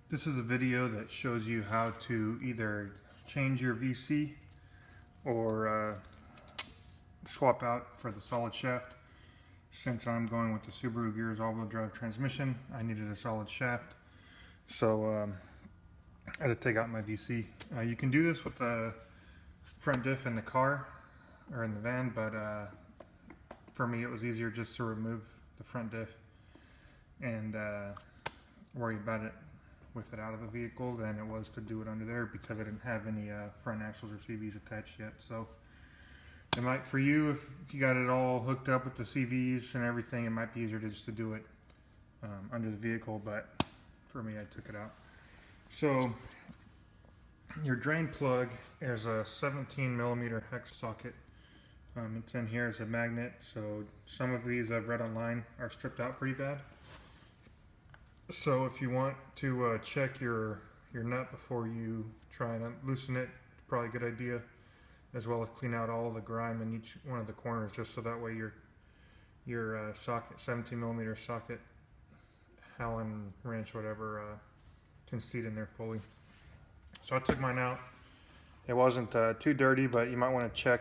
This is a video that shows you how to either change your VC or swap out for the solid shaft. Since I'm going with the Subaru Gears all-wheel drive transmission, I needed a solid shaft, so I had to take out my VC. You can do this with the front diff in the car or in the van, but for me it was easier just to remove the front diff and worry about it with it out of the vehicle than it was to do it under there, because I didn't have any front axles or CVs attached yet. So it might, for you, if you got it all hooked up with the CVs and everything, it might be easier to just to do it under the vehicle, but for me I took it out. So your drain plug is a 17mm hex socket. It's in here as a magnet, so some of these I've read online are stripped out pretty bad. So if you want to check your nut before you try and loosen it, it's probably a good idea, as well as clean out all the grime in each one of the corners, just so that way your socket, 17mm socket, Allen wrench, whatever, can seat in there fully. So I took mine out. It wasn't too dirty, but you might want to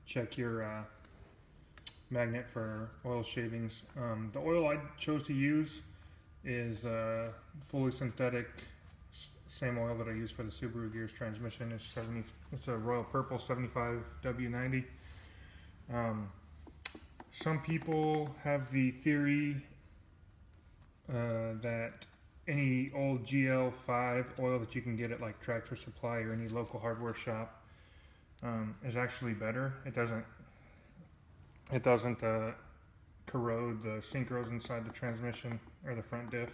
check your magnet for oil shavings. The oil I chose to use is fully synthetic, same oil that I use for the Subaru Gears transmission. It's a Royal Purple 75W90. Some people have the theory that any old GL5 oil that you can get at like Tractor Supply or any local hardware shop is actually better. It doesn't corrode the synchros inside the transmission or the front diff.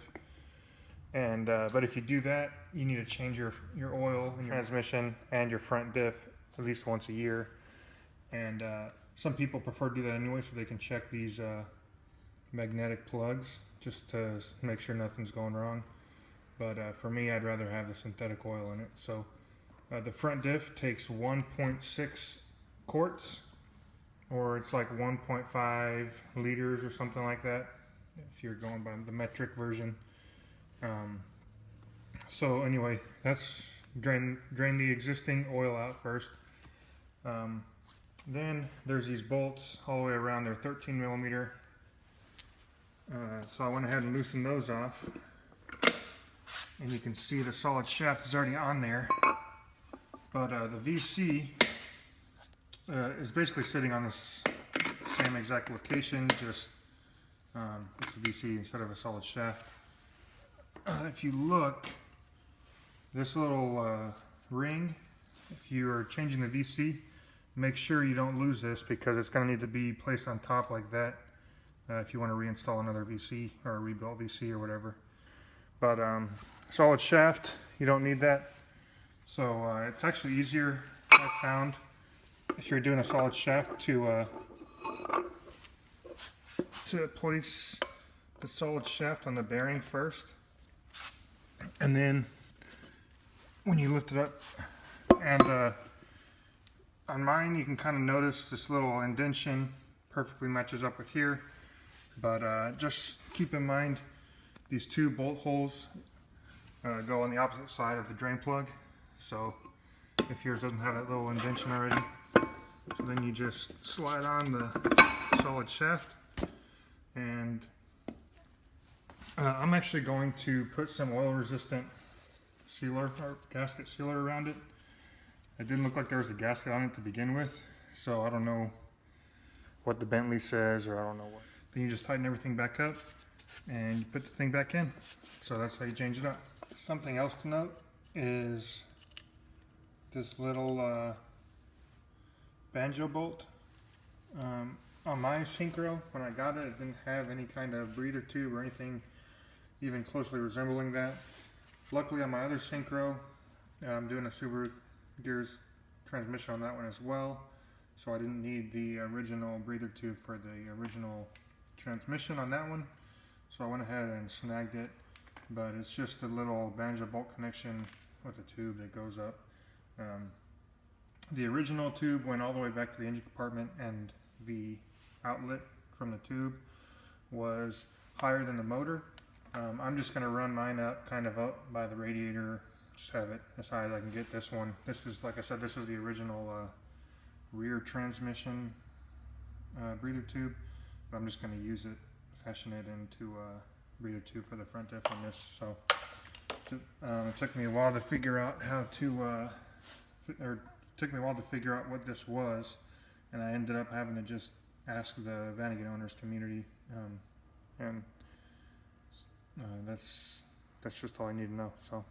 And but if you do that, you need to change your oil in your transmission and your front diff at least once a year. And some people prefer to do that anyway, so they can check these magnetic plugs just to make sure nothing's going wrong. But for me, I'd rather have the synthetic oil in it. So the front diff takes 1.6 quarts, or it's like 1.5 liters or something like that, if you're going by the metric version. So anyway, that's drain the existing oil out first. Then there's these bolts all the way around. They're 13mm. So I went ahead and loosened those off, and you can see the solid shaft is already on there, but the VC is basically sitting on this same exact location, just it's a VC instead of a solid shaft. If you look, this little ring, if you are changing the VC, make sure you don't lose this, because it's going to need to be placed on top like that if you want to reinstall another VC or a rebuilt VC or whatever. But solid shaft, you don't need that. So it's actually easier, I found, if you're doing a solid shaft, to place the solid shaft on the bearing first, and then when you lift it up, and on mine you can kind of notice this little indentation perfectly matches up with here, but just keep in mind these two bolt holes go on the opposite side of the drain plug. So if yours doesn't have that little indentation already, so then you just slide on the solid shaft, and I'm actually going to put some oil resistant sealer or gasket sealer around it. It didn't look like there was a gasket on it to begin with, so I don't know what the Bentley says, or I don't know what. Then you just tighten everything back up and you put the thing back in. So that's how you change it up. Something else to note is this little banjo bolt. On my Syncro, when I got it, it didn't have any kind of breather tube or anything even closely resembling that. Luckily on my other Syncro, I'm doing a Subaru Gears transmission on that one as well, so I didn't need the original breather tube for the original transmission on that one. So I went ahead and snagged it, but it's just a little banjo bolt connection with a tube that goes up. The original tube went all the way back to the engine compartment, and the outlet from the tube was higher than the motor. I'm just going to run mine up kind of up by the radiator, just have it as high as I can get. This one, this is, like I said, this is the original rear transmission breather tube, but I'm just going to use it, fashion it into breather tube for the front diff on this. So it took me a while to figure out how to, took me a while to figure out what this was, and I ended up having to just ask the Vanagon owners community, and that's just all I need to know. So.